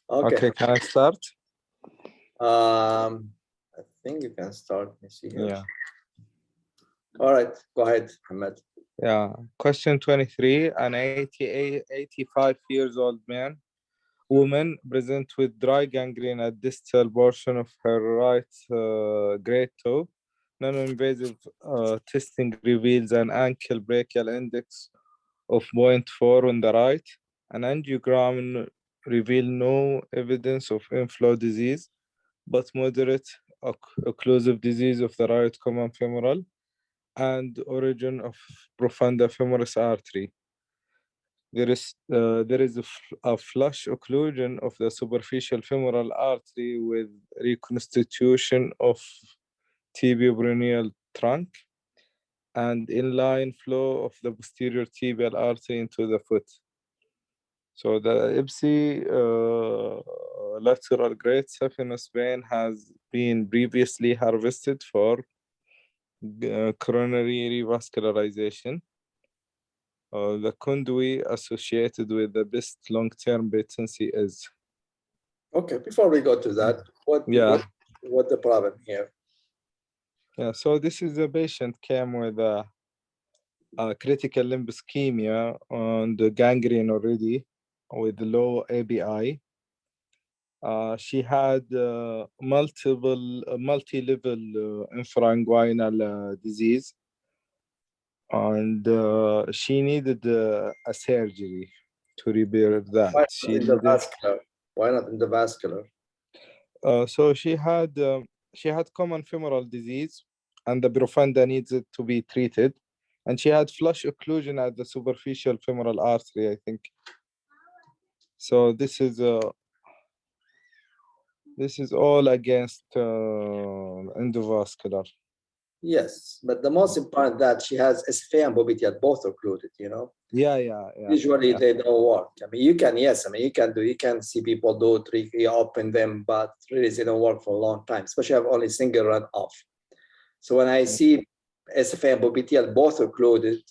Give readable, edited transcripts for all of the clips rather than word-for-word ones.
Okay, can I start? I think you can start. Let me see here. Yeah. All right, go ahead, Ahmed. Yeah. Question 23. An 85 years old woman present with dry gangrene at distal portion of her right great toe. Non-invasive testing reveals an ankle brachial index of 0.4 on the right. An angiogram revealed no evidence of inflow disease, but moderate occlusive disease of the right common femoral and origin of profunda femoris artery. There is a flush occlusion of the superficial femoral artery with reconstitution of tibio-peroneal trunk and inline flow of the posterior tibial artery into the foot. So the IPSI lateral great saphenous vein has been previously harvested for coronary revascularization. The conduit associated with the best long-term patency is. Okay, before we go to that, what the problem here? Yeah, so this is a patient came with a critical limb ischemia and gangrene already with low ABI. She had multi-level infrainguinal disease, and she needed a surgery to repair that. Why not in the vascular? Why not in the vascular? So she had common femoral disease, and the profunda needs it to be treated, and she had flush occlusion at the superficial femoral artery, I think. So this is all against endovascular. Yes, but the most important that she has SFA and popliteal both occluded, you know? Yeah. Usually they don't work. I mean, you can see people do open them, but really they don't work for a long time, especially have only single run off. So when I see SFA and popliteal both occluded,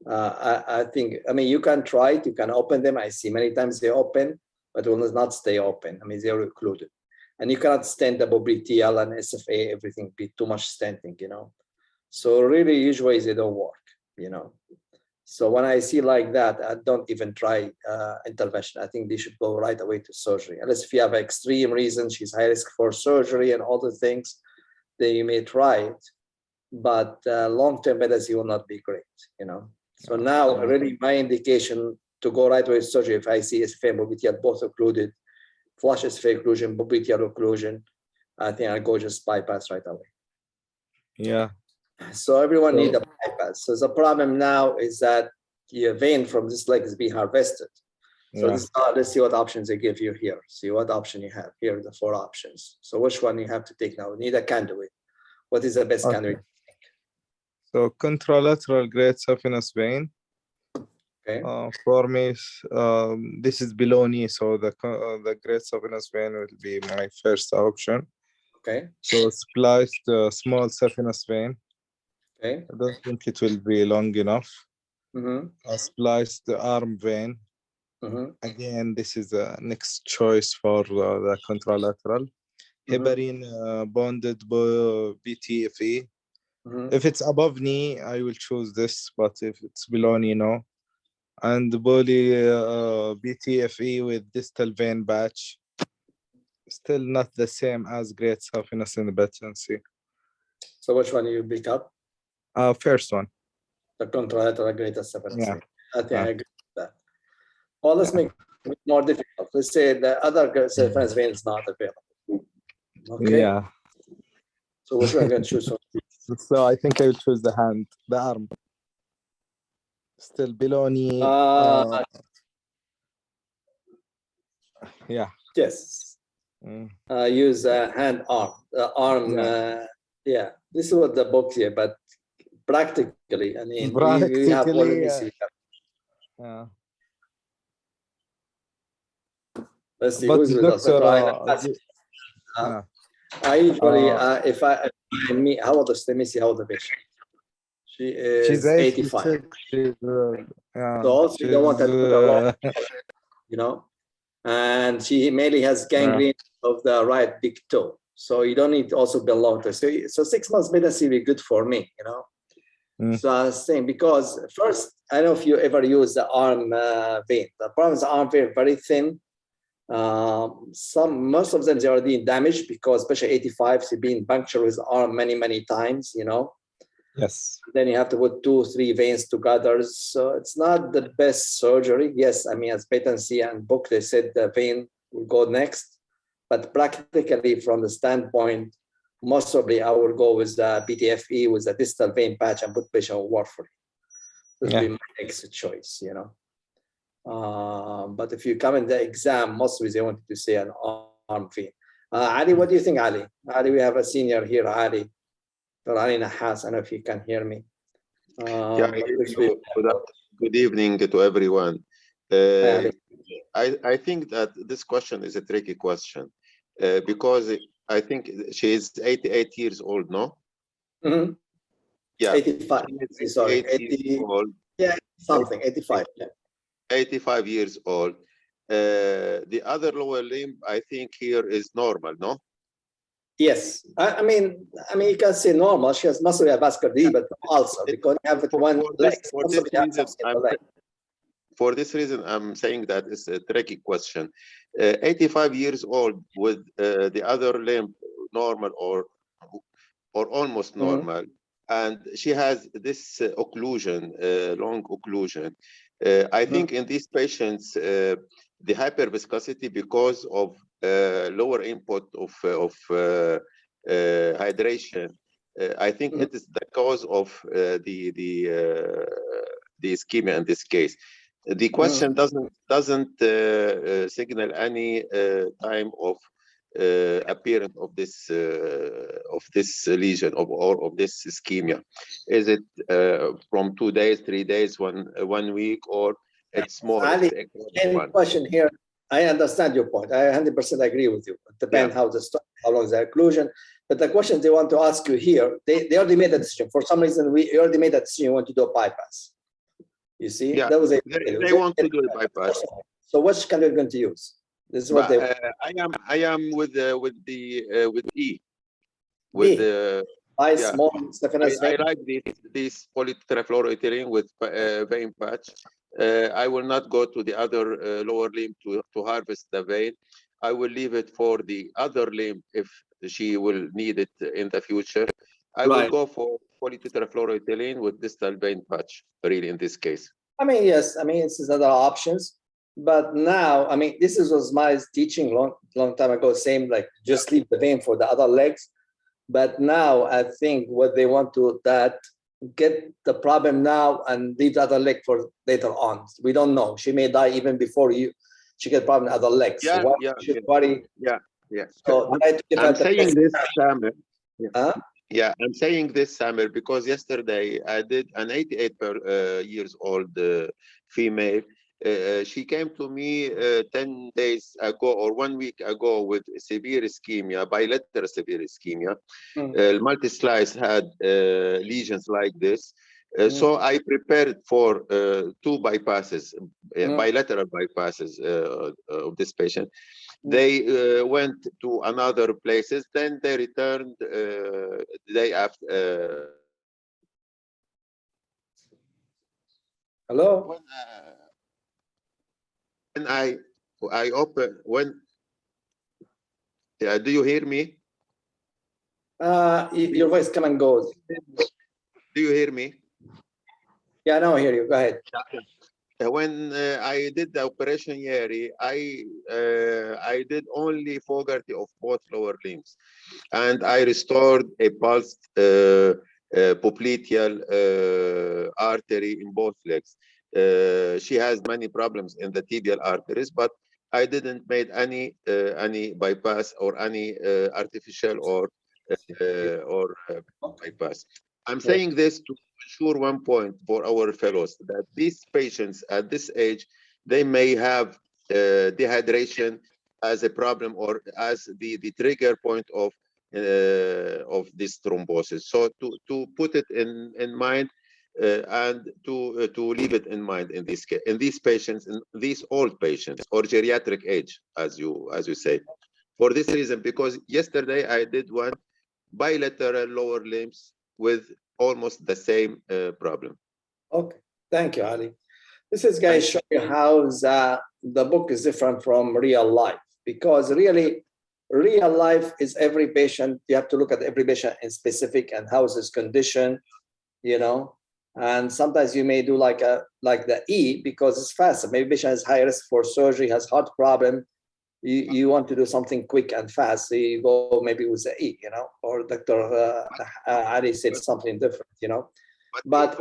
I think, I mean, you can try it, you can open them. I see many times they open, but will not stay open. I mean, they're occluded. And you cannot stent the popliteal and SFA, everything, be too much stenting, you know. So really, usually they don't work, you know. So when I see like that, I don't even try intervention. I think they should go right away to surgery. Unless if you have extreme reasons, she's high risk for surgery and all the things, then you may try it. But long-term patency will not be great, you know. So now really my indication to go right away to surgery if I see SFA and popliteal both occluded, flush SFA occlusion, popliteal occlusion, I think I'll go just bypass right away. Yeah. So everyone needs a bypass. So the problem now is that your vein from this leg is being harvested. So let's see what options they give you here. See what option you have. Here are the 4 options. So which one you have to take now? You need a conduit. What is the best conduit? So contralateral great saphenous vein. Okay. For me, this is below knee, so the great saphenous vein will be my first option. Okay. So spliced small saphenous vein. Okay. I don't think it will be long enough. Mm-hmm. I spliced the arm vein. Mm-hmm. Again, this is the next choice for the contralateral. Heparin bonded BTFE. If it's above knee, I will choose this, but if it's below knee, no. And poly BTFE with distal vein patch. Still not the same as great saphenous patency. So which one you pick up? First one. The contralateral greater saphenous vein. I think I agree with that. Well, let's make it more difficult. Let's say the other saphenous vein is not available. Okay. Yeah. So which one are you going to choose? So I think I will choose the arm. Still below knee. Yeah. Yes. Use hand arm. Yeah. This is what the book here, but practically, I mean, we have one of these. Yeah. Let's see who's with us. I usually, if I me, how old is? Let me see how old the patient. She is 85. So also you don't want to put a lot, you know. and she mainly has gangrene of the right big toe. So you don't need to also belong to. So 6 months patency will be good for me, you know. So I was saying, because first, I don't know if you ever use the arm vein. The problem is the arm vein very thin. Most of them, they are already damaged because especially 85s, you've been punctured with the arm many times, you know. Yes. Then you have to put 2-3 veins together. So it's not the best surgery. Yes, I mean, as patency and book, they said the vein will go next. But practically from the standpoint, most probably I will go with the PTFE with the distal vein patch and put patient on warfarin. This will be my next choice, you know. But if you come in the exam, mostly they wanted to say an arm vein. Ali, what do you think, Ali? Ali, we have a senior here, Ali. Ali Nahas, I don't know if you can hear me. Good evening to everyone. I think that this question is a tricky question because I think she is 88 years old, no? Mm-hmm. Yeah. 85. Sorry, 80, old. Yeah, something, 85. Yeah. 85 years old. The other lower limb, I think here is normal, no? Yes, I mean, you can say normal. She has muscle vascular disease, but also because you have it one leg. For this reason, I'm saying that it's a tricky question. 85 years old with the other limb normal or almost normal, and she has this occlusion, long occlusion. I think in these patients, the hyperviscosity because of lower input of hydration. I think it is the cause of the ischemia in this case. The question doesn't signal any time of appearance of this lesion or of this ischemia. Is it from 2 days, 3 days, 1 week, or it's more? Ali, any question here? I understand your point. I 100% agree with you. It depends how long the occlusion. But the question they want to ask you here, they already made a decision. For some reason, we already made a decision. You want to do a bypass. You see, that was they want to do a bypass. So which kind are you going to use? This is what they. I am with E. With the small I like this polytetrafluoroethylene with vein patch. I will not go to the other lower limb to harvest the vein. I will leave it for the other limb if she will need it in the future. I will go for polytetrafluoroethylene with distal vein patch, really, in this case. I mean, yes, I mean, this is other options. But now, I mean, this was my teaching long time ago, same like just leave the vein for the other legs. But now I think what they want to get the problem now and leave the other leg for later on. We don't know. She may die even before she get problem in other legs. Yeah, so worry? Yeah. So I'm saying this, Samer. I'm saying this, Samer, because yesterday I did an 88 years old female. She came to me 10 days ago or 1 week ago with severe ischemia, bilateral severe ischemia. Multi-slice had lesions like this. So I prepared for 2 bypasses, bilateral bypasses of this patient. They went to another places, then they returned the day after. Hello? When I open, do you hear me? Your voice come and goes. Do you hear me? Yeah, now I hear you. Go ahead. When I did the operation Yeri, I did only Fogarty of both lower limbs, and I restored a pulsed popliteal artery in both legs. She has many problems in the tibial arteries, but I didn't make any bypass or any artificial or bypass. I'm saying this to ensure one point for our fellows, that these patients at this age, they may have dehydration as a problem or as the trigger point of this thrombosis. So to put it in mind, and to leave it in mind in this case, in these patients, in these old patients or geriatric age, as you say. For this reason, because yesterday I did one bilateral lower limbs with almost the same problem. Okay, thank you, Ali. This is, guys, show you how the book is different from real life, because really, real life is every patient. You have to look at every patient in specific and how is his condition, you know. And sometimes you may do like the E because it's faster. Maybe patient has high risk for surgery, has heart problem. You want to do something quick and fast, so you go maybe with the E, you know, or Dr. Ali said something different, you know. But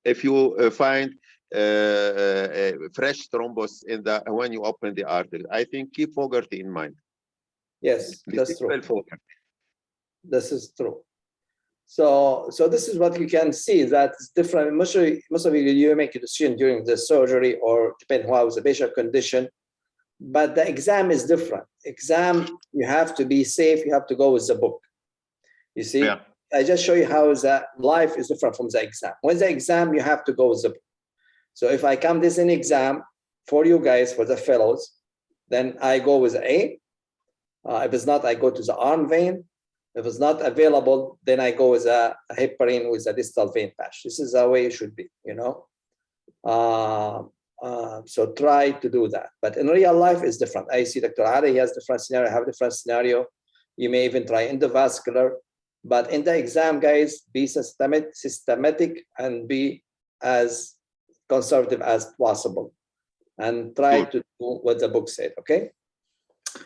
if you find fresh thrombus in the when you open the artery, I think keep Fogarty in mind. Yes, that's true. This is true. So this is what you can see, that it's different. Most of you make a decision during the surgery or depending how is the patient condition, but the exam is different. Exam, you have to be safe. You have to go with the book. You see, yeah. I just show you how the life is different from the exam. When the exam, you have to go with the book. So if I come this in exam for you guys, for the fellows, then I go with A. If it's not, I go to the arm vein. If it's not available, then I go with a heparin with a distal vein patch. This is the way it should be, you know. So try to do that. But in real life, it's different. I see Dr. Ali, he has different scenario, I have a different scenario. You may even try endovascular. But in the exam, guys, be systematic and be as conservative as possible. And try to do what the book said, okay?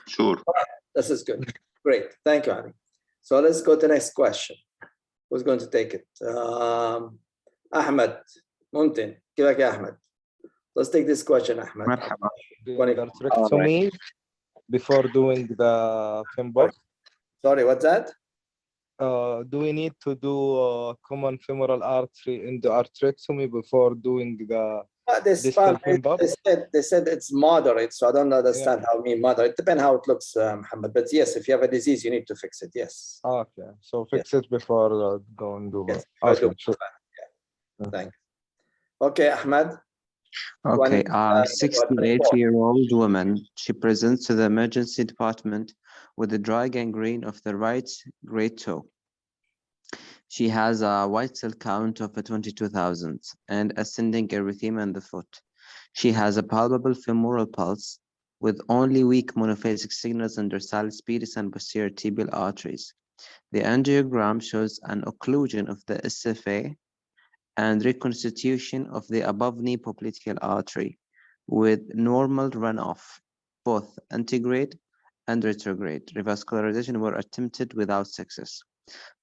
Sure. Right. This is good. Great. Thank you, Ali. So let's go to the next question. Who's going to take it? Ahmed, Muntin. كيفك يا Ahmed? Let's take this question, Ahmed. Arthrectomy before doing the femur. Sorry, what's that? Do we need to do common femoral artery endarterectomy before doing the they said it's moderate, so I don't understand how we moderate. It depends how it looks, Muhammad. But yes, if you have a disease, you need to fix it. Yes. Okay, so fix it before going to. Yes. Okay, sure. Yeah. Thanks. Okay, Ahmed. Okay, 68-year-old woman. She presents to the emergency department with a dry gangrene of the right great toe. She has a white cell count of 22,000 and ascending erythema in the foot. She has a palpable femoral pulse with only weak monophasic signals in dorsalis pedis and posterior tibial arteries. The angiogram shows an occlusion of the SFA and reconstitution of the above knee popliteal artery with normal runoff. Both antegrade and retrograde revascularization were attempted without success.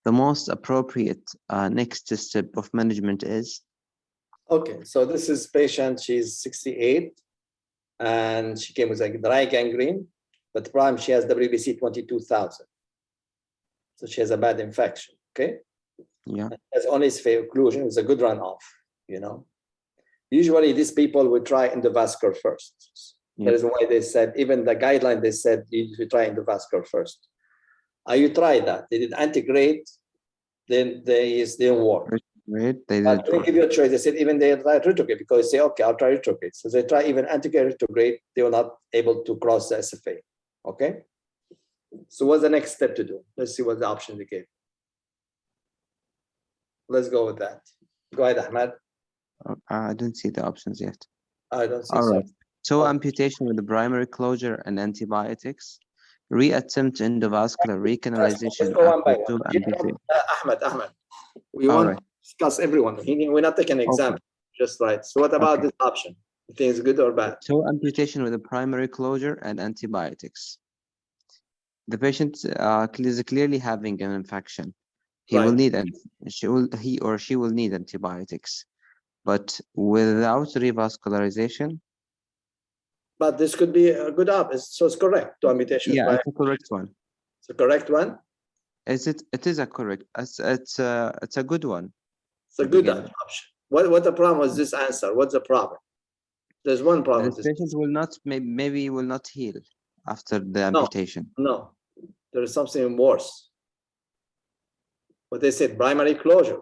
The most appropriate next step of management is? Okay, so this is patient, she's 68, and she came with a dry gangrene, but the problem, she has WBC 22,000. So she has a bad infection, okay? Yeah. As only occlusion, it's a good runoff, you know. Usually these people will try endovascular first. Yeah. That is why they said, even the guideline, they said you try endovascular first. You tried that. They did antegrade, then they didn't work. They didn't give you a choice. They said even they tried retrograde because they say, okay, I'll try retrograde. So they try even antegrade, retrograde. They were not able to cross the SFA. Okay. So what's the next step to do? Let's see what the option they gave. Let's go with that. Go ahead, Ahmed. I don't see the options yet. I don't see. All right. So amputation with the primary closure and antibiotics. Reattempt endovascular recanalization after 2 amputation. Ahmed, we want to discuss everyone. We're not taking an exam, just right. So what about this option? You think it's good or bad? So amputation with the primary closure and antibiotics. The patient is clearly having an infection. He or she will need antibiotics, but without revascularization. But this could be a good option. So it's correct to amputation. Yeah, it's a correct one. It's a correct one. Is it? It is a correct. It's a good one. It's a good option. What the problem was this answer? What's the problem? There's one problem. The patient will not maybe will not heal after the amputation. No, there is something worse. What they said, primary closure.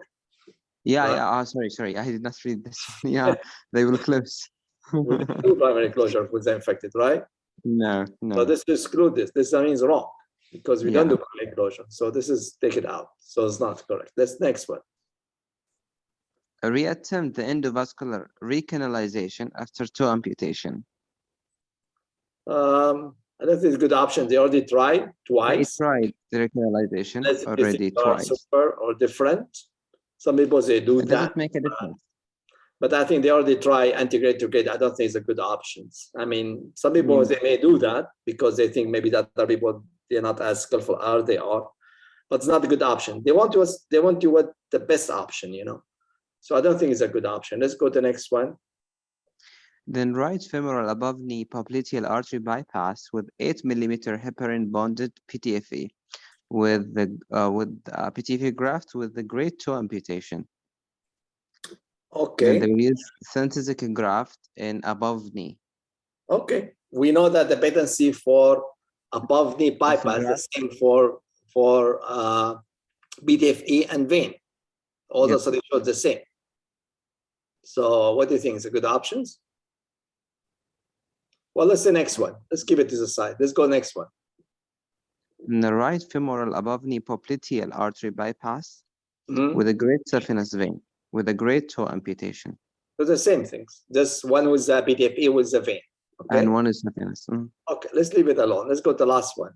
Yeah, Right? yeah. Oh, sorry. I did not read this one. Yeah, they will close. We don't do primary closure with the infected, right? No. So this exclude this. This means wrong because we don't do primary closure. So this is take it out. So it's not correct. Let's next one. Reattempt the endovascular recanalization after toe amputation. I don't think it's a good option. They already tried twice. They tried the recanalization already twice. Super or different. Some people they do It that. doesn't make a difference. But I think they already try anti-grade to grade. I don't think it's a good option. I mean, some people they may do that because they think maybe that other people they're not as skillful as they are, but it's not a good option. They want you what the best option, you know. So I don't think it's a good option. Let's go to the next one. Then right femoral above knee popliteal artery bypass with 8 mm heparin bonded PTFE with the PTFE graft with the great toe amputation. Okay. And there is synthetic graft in above knee. Okay. We know that the patency for above knee bypass is the same for PTFE and vein. All the studies show the same. So what do you think is a good options? Well, let's say next one. Let's keep it to the side. Let's go next one. In the right femoral above knee popliteal artery bypass with a great saphenous vein with a great toe amputation. So the same things. Just one with the PTFE with the vein. Okay. And one is saphenous. Okay, let's leave it alone. Let's go to the last one.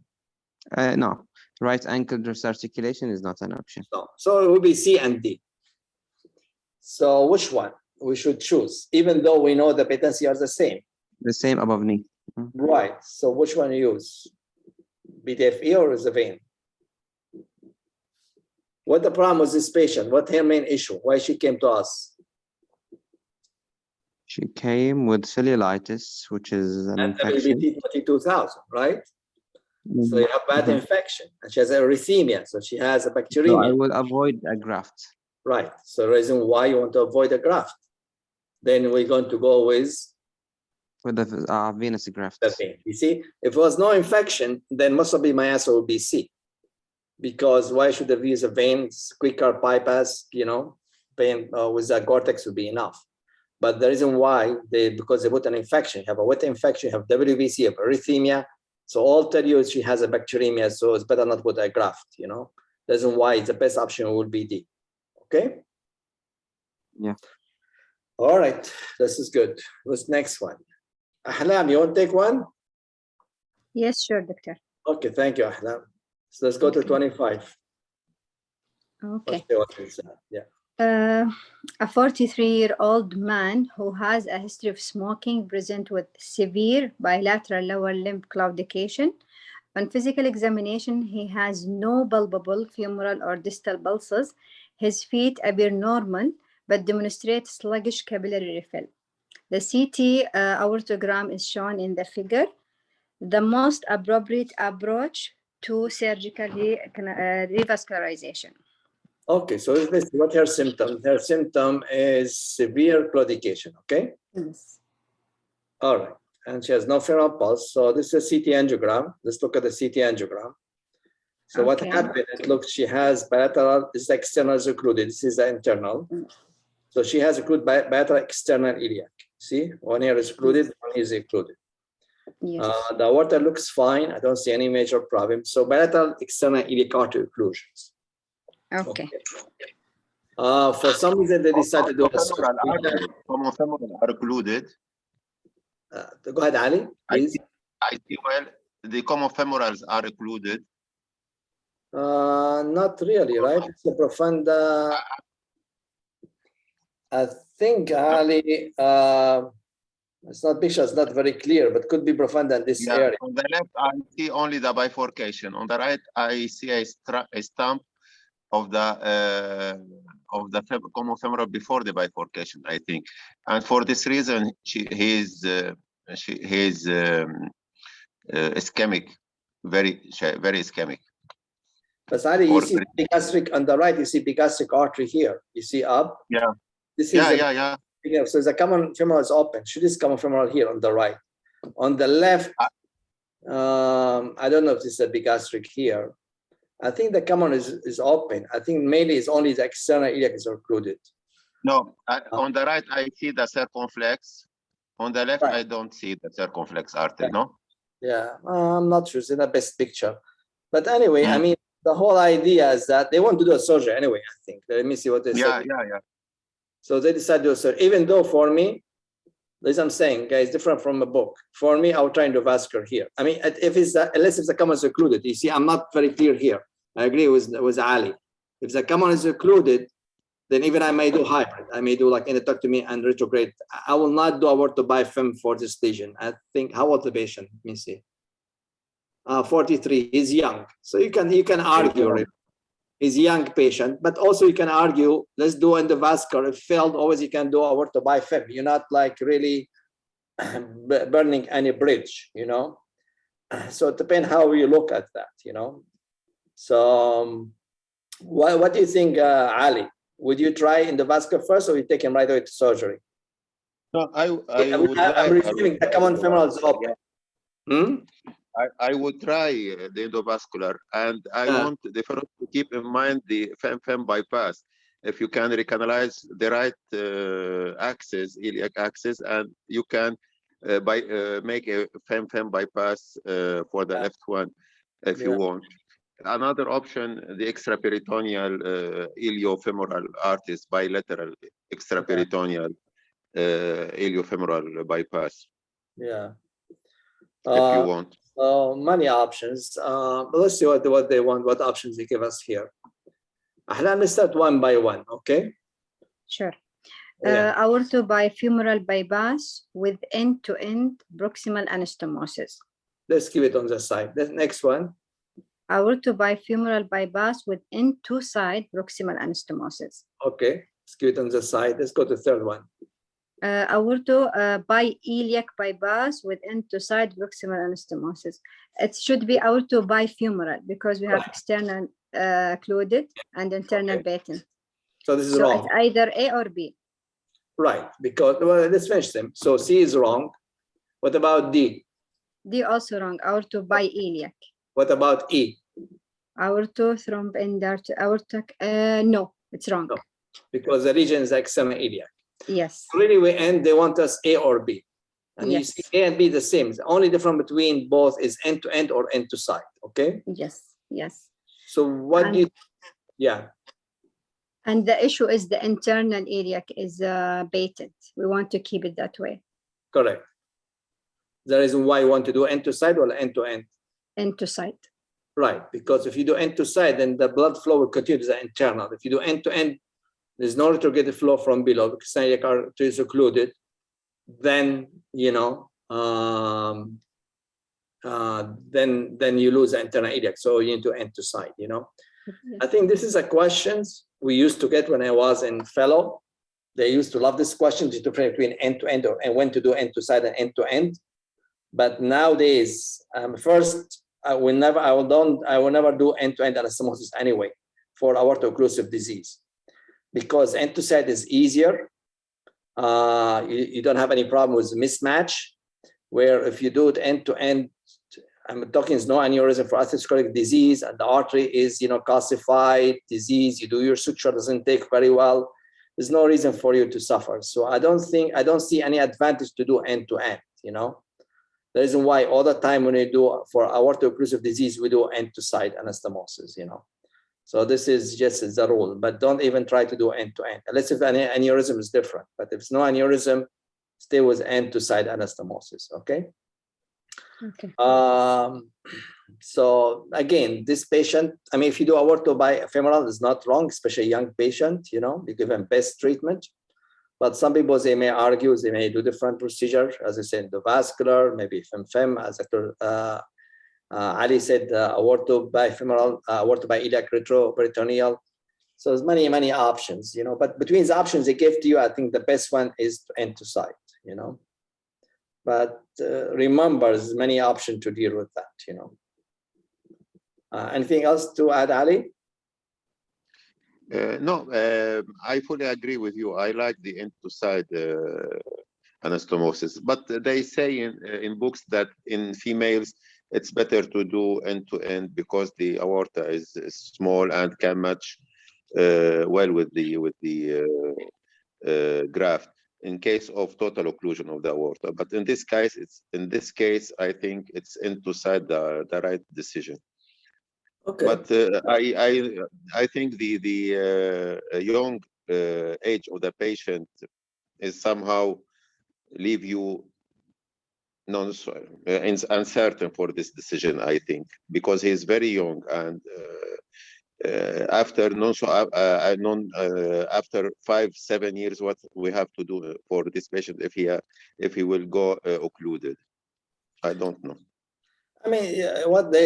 No, right ankle articulation is not an option. No. So it will be C and D. So which one we should choose, even though we know the patency are the same? The same above knee. Right. So which one you use? PTFE or is the vein? What the problem with this patient? What her main issue? Why she came to us? She came with cellulitis, which is an infection. WBT 22,000, right? So you have bad infection, and she has erythema, so she has a bacteremia. So I will avoid a graft. Right. So the reason why you want to avoid a graft. Then we're going to go with the venous graft. The vein. You see, if there was no infection, then most probably my answer would be C. Because why should there use a vein? Quicker bypass, you know, vein with the Gore-Tex would be enough. But the reason why because they put an infection, you have a wet infection, you have WBC, you have erythema. So all tell you she has a bacteremia, so it's better not put a graft, you know. The reason why the best option would be D. Okay? Yeah. All right, this is good. What's next one? Ahlam, you want to take one? Yes, sure, doctor. Okay, thank you, Ahlam. So let's go to 25. Okay. Yeah. A 43-year-old man who has a history of smoking present with severe bilateral lower limb claudication. On physical examination, he has no palpable femoral or distal pulses. His feet appear normal, but demonstrate sluggish capillary refill. The CT aortogram is shown in the figure. The most appropriate approach to surgical revascularization. Okay, so let's see what her symptom. Her symptom is severe claudication, okay? Yes. All right, and she has no femoral pulse. So this is a CT angiogram. Let's look at the CT angiogram. So what happened, it looks, she has bilateral, this is external is occluded, this is the internal. So she has occluded bilateral external iliac. See, one here is occluded, one is occluded. Yes. The aorta looks fine. I don't see any major problem. So bilateral external iliac artery occlusions. Okay. For some reason, they decided to do Common femoral are occluded. Go ahead, Ali, please. I see well, the common femorals are occluded. Not really, right? It's a profunda. I think, Ali, it's not picture, it's not very clear, but could be profunda in this area. On the left, I see only the bifurcation. On the right, I see a stump of the common femoral before the bifurcation, I think. And for this reason, he is ischemic, very ischemic. But Ali, you see epigastric on the right, you see epigastric artery here. You see up? Yeah. This is yeah. So the common femoral is open. Should this common femoral here on the right? On the left, I don't know if this is epigastric here. I think the common is open. I think mainly it's only the external iliac is occluded. No, on the right, I see the circumflex. On the left, Right. I don't see the circumflex artery, no? Yeah, I'm not sure. It's in the best picture. But anyway, I mean, the whole idea is that they want to do a surgery anyway, I think. Let me see what they said. Yeah. So they decided to do a surgery. Even though for me, as I'm saying, guys, different from a book. For me, I would try and do vascular here. I mean, if it's unless the common is occluded, you see, I'm not very clear here. I agree with Ali. If the common is occluded, then even I may do hybrid. I may do like endotomy and retrograde. I will not do aorto bifem for this lesion. I think, how old the patient? Let me see. 43. He's young, so you can argue. He's a young patient, but also you can argue, let's do endovascular. If failed, always you can do aorto bifem. You're not like really burning any bridge, you know. So it depends how you look at that, you know. So what do you think, Ali? Would you try endovascular first, or you take him right away to surgery? No, I'm receiving the common femoral is open. I would try the endovascular, and I want the fellow to keep in mind the fem bypass. If you can recanalize the right axis, iliac axis, and you can make a fem bypass for the left one, if you want. Another option, the extraperitoneal iliofemoral arteries, bilateral extraperitoneal iliofemoral bypass. Yeah. If you want. Many options. But let's see what they want, what options they give us here. Let's start one by one, okay? Sure. Aorto bifemoral bypass with end-to-end proximal anastomosis. Let's keep it on the side. The next one. Aorto bifemoral bypass with end-to-side proximal anastomosis. Okay, let's keep it on the side. Let's go to the third one. Aorto biiliac bypass with end-to-side proximal anastomosis. It should be aorto bifemoral because we have external occluded and internal patent. So this is wrong. It's either A or B. Right, because, well, let's finish them. So C is wrong. What about D? D also wrong, aorto biiliac. What about E? Aorto thrombendart, aortic, no, it's wrong. No, because the region is external iliac. Yes. Really, they want us A or B. And yes. You see A and B the same. The only difference between both is end to end or end to side, okay? Yes, yes. So what do you, yeah. And the issue is the internal iliac is patent. We want to keep it that way. Correct. The reason why you want to do end to side or end to end? End to side. Right, because if you do end to side, then the blood flow will continue to the internal. If you do end to end, there's no retrograde flow from below because iliac artery is occluded. Then you know, then you lose the internal iliac. So you need to end to side. You know, I think this is a question we used to get when I was in fellow. They used to love this question, the difference between end to end and when to do end to side and end to end. But nowadays, first, I will never do end to end anastomosis anyway for aorto-occlusive disease, because end to side is easier. You don't have any problem with mismatch. Where if you do it end to end, I'm talking is no aneurysm for atherosclerotic disease, and the artery is calcified disease. You do your suture, doesn't take very well. There's no reason for you to suffer. So I don't see any advantage to do end to end. You know, the reason why all the time when we do for aorto-occlusive disease we do end to side anastomosis. You know, so this is just the rule. But don't even try to do end to end unless if any aneurysm is different. But if it's no aneurysm, stay with end to side anastomosis. Okay. Okay. So again, this patient, I mean, if you do aorto bifemoral, it's not wrong, especially a young patient, you know, you give them best treatment. But some people, they may argue, they may do different procedure, as I said, the vascular, maybe fem, as Dr. Ali said, aorto bifemoral, aorto biiliac retroperitoneal. So there's many options, you know, but between the options they give to you, I think the best one is end to side, you know. But remember, there's many options to deal with that, you know. Anything else to add, Ali? No, I fully agree with you. I like the end to side anastomosis, but they say in books that in females, it's better to do end-to-end because the aorta is small and can match well with the graft in case of total occlusion of the aorta. But in this case, I think it's end-to-side the right decision. Okay. But I think the young age of the patient is somehow leave you uncertain for this decision, I think, because he is very young, and after 5-7 years, what we have to do for this patient if he will go occluded, I don't know. I mean,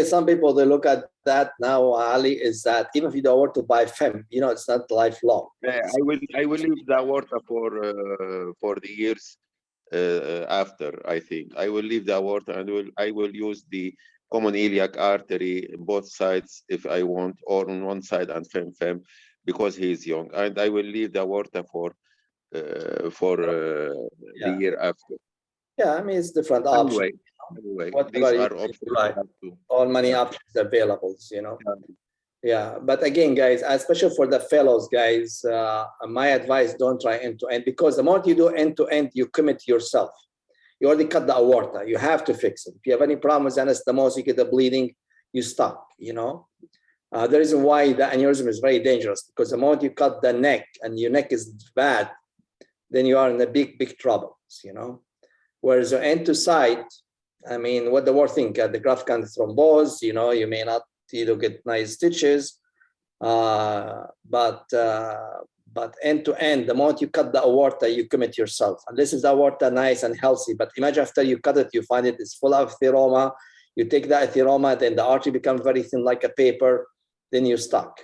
some people, they look at that now, Ali, is that even if you don't want to buy FEM, it's not lifelong. I will leave the aorta for the years after. I think I will leave the aorta and I will use the common iliac artery both sides if I want, or on one side and FEM because he is young, and I will leave the aorta for the year after. Yeah, I mean, it's different options. Anyway, these are options. Right. All many options available, Yeah, but again, guys, especially for the fellows, guys, my advice, don't try end-to-end, because the moment you do end-to-end, you commit yourself. You already cut the aorta. You have to fix it. If you have any problem with anastomosis, you get the bleeding, you stop, The reason why the aneurysm is very dangerous, because the moment you cut the neck and your neck is bad, then you are in a big, big trouble, Whereas the end-to-side, I mean, what the worst thing, the graft can thrombose, you may not get nice stitches, but end-to-end, the moment you cut the aorta, you commit yourself. And this is the aorta nice and healthy, but imagine after you cut it, you find it is full of atheroma. You take the atheroma, then the artery becomes very thin like a paper, then you're stuck,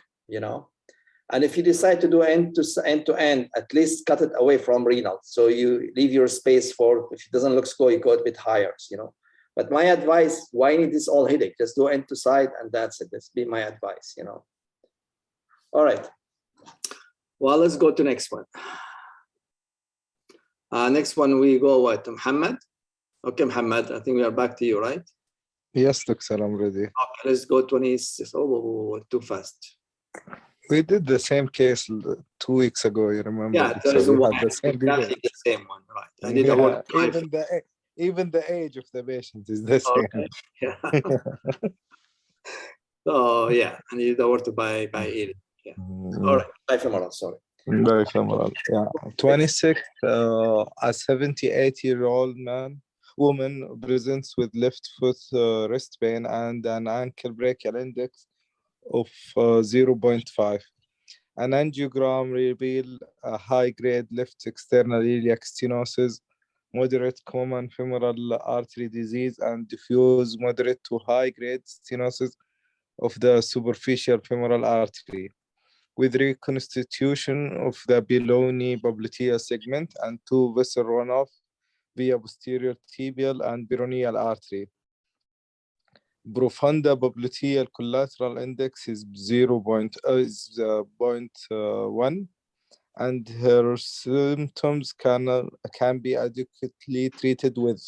And if you decide to do end-to-end, at least cut it away from renal. So you leave your space for, if it doesn't look good, you go a bit higher, But my advice, why need this all headache? Just do end-to-side and that's it. That's be my advice, All right. Well, let's go to next one. Next one, we go what? Muhammad? Okay, Muhammad, I think we are back to you, right? Yes, Doctor, I'm ready. Okay, let's go 26. Oh, too fast. We did the same case 2 weeks ago, you remember? Yeah, there is one. Exactly the same one, right? I did even the age of the patient is the same. Okay. Yeah. So yeah, I need the word to by 80. Yeah. All right. Bifemoral, sorry. Bifemoral. Yeah. 26, a 78-year-old woman presents with left foot wrist pain and an ankle brachial index of 0.5. An angiogram reveal a high-grade left external iliac stenosis, moderate common femoral artery disease, and diffuse moderate to high-grade stenosis of the superficial femoral artery, with reconstitution of the below knee popliteal segment and 2 vessel runoff via posterior tibial and peroneal artery. Profunda popliteal collateral index is 0.1, and her symptoms can be adequately treated with.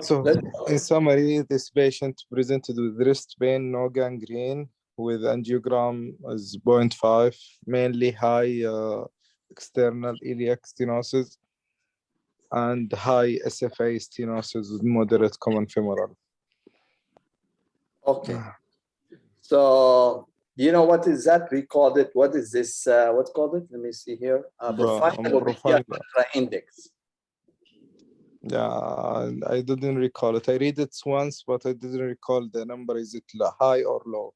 So, in summary, this patient presented with wrist pain, no gangrene, with angiogram as 0.5, mainly high external iliac stenosis and high SFA stenosis with moderate common femoral. Okay. So, what is that? We called it, what is this? What's called it? Let me see here. Profile index. Yeah, I didn't recall it. I read it once, but I didn't recall the number. Is it high or low?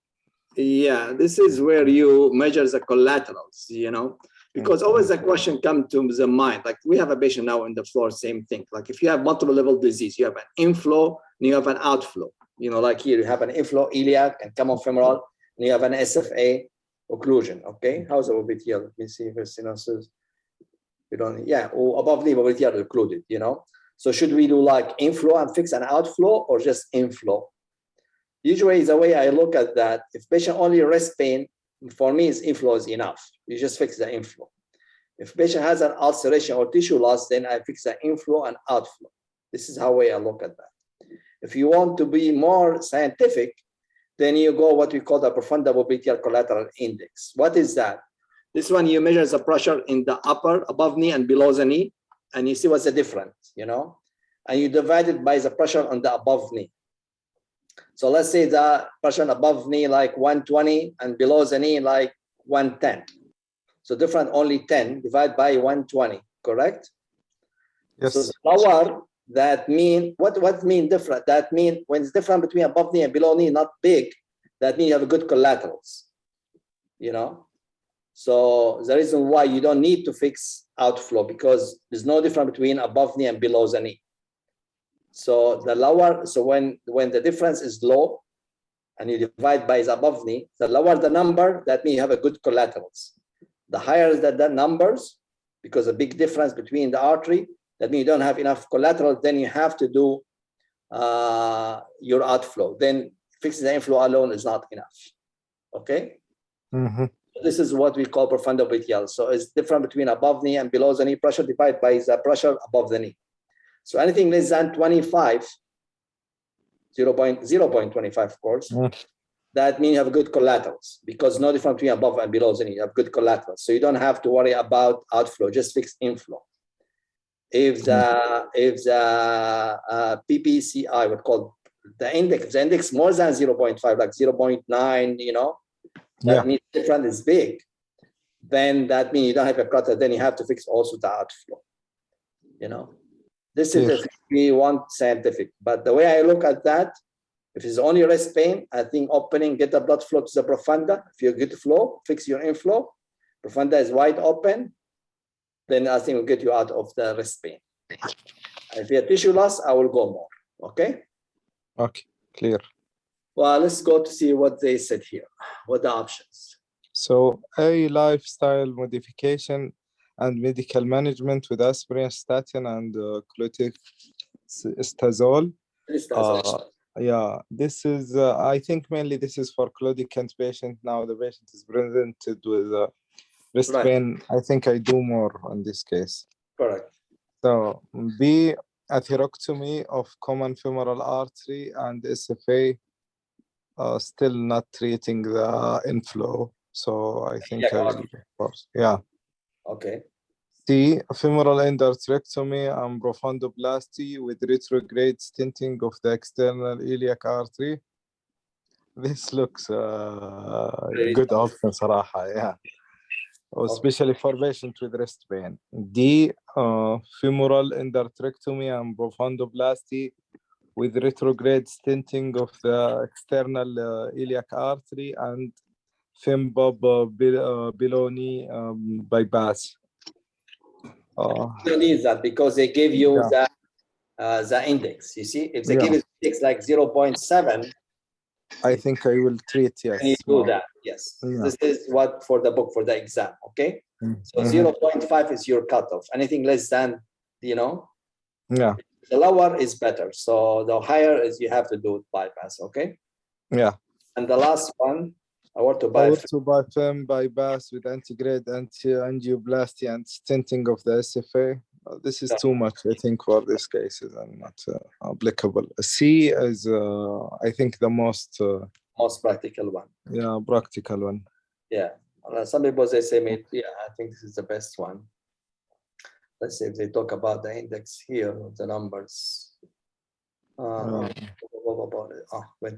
Yeah, this is where you measure the collaterals, because always the question comes to the mind. Like we have a patient now on the floor, same thing. Like if you have multiple level disease, you have an inflow and you have an outflow. Like here, you have an inflow iliac and common femoral, and you have an SFA occlusion. Okay, how's the popliteal? Let me see if it's stenosis. We don't, yeah, or above knee popliteal occluded, So should we do like inflow and fix an outflow or just inflow? Usually the way I look at that, if patient only wrist pain, for me is inflow is enough. You just fix the inflow. If patient has an ulceration or tissue loss, then I fix the inflow and outflow. This is how I look at that. If you want to be more scientific, then you go what we call the profundopopliteal collateral index. What is that? This one, you measure the pressure in the upper, above knee and below the knee, and you see what's the difference, you know? And you divide it by the pressure on the above knee. So let's say the pressure above knee like 120 and below the knee like 110. So different only 10 divided by 120, correct? Yes. So lower, that mean, what mean different? That mean when it's different between above knee and below knee, not big, that means you have good collaterals, you know? So the reason why you don't need to fix outflow, because there's no difference between above knee and below the knee. So the lower, so when the difference is low and you divide by the above knee, the lower the number, that means you have a good collaterals. The higher the numbers, because a big difference between the artery, that means you don't have enough collateral, then you have to do your outflow. Then fixing the inflow alone is not enough, okay? Mm-hmm. This is what we call profundopopliteal. So it's different between above knee and below the knee pressure divided by the pressure above the knee. So anything less than 25, 0.25, of course, that means you have good collaterals, because no difference between above and below the knee, you have good collaterals. So you don't have to worry about outflow, just fix inflow. If the PPCI, what called the index more than 0.5, like 0.9, you know, that means the difference is big. Then that means you don't have a cutter, then you have to fix also the outflow, you know. This is if we want scientific, but the way I look at that, if it's only rest pain, I think opening, get the blood flow to the profunda. If you get flow, fix your inflow. Profunda is wide open, then I think will get you out of the rest pain. If you have tissue loss, I will go more. Okay? Okay, clear. Well, let's go to see what they said here. What are the options? So a lifestyle modification and medical management with aspirin, statin, and cloticestazole. Yeah, this is, I think mainly this is for claudicant patient. Now the patient is presented with wrist pain. I think I do more in this case. Correct. So B, atherectomy of common femoral artery and SFA, still not treating the inflow. So I think I will, of course, yeah. Okay. C, femoral endarterectomy and profundoplasty with retrograde stenting of the external iliac artery. This looks good option, صراحة, yeah. Especially for patients with wrist pain. D, femoral endarterectomy and profundoplasty with retrograde stenting of the external iliac artery and fembob below knee bypass. You don't need that because they give you the index. You see, if they give it index like 0.7, I think I will treat, yes. And you do that, yes. This is what for the book, for the exam, okay? So 0.5 is your cutoff. Anything less than, you know? Yeah. The lower is better. So the higher is you have to do bypass, okay? Yeah. And the last one, aorta bypass with antegrade angioplasty and stenting of the SFA. This is too much, I think, for these cases and not applicable. C is, I think, the most practical one. Yeah, practical one. Yeah. Some people they say, yeah, I think this is the best one. Let's see if they talk about the index here, the numbers. Went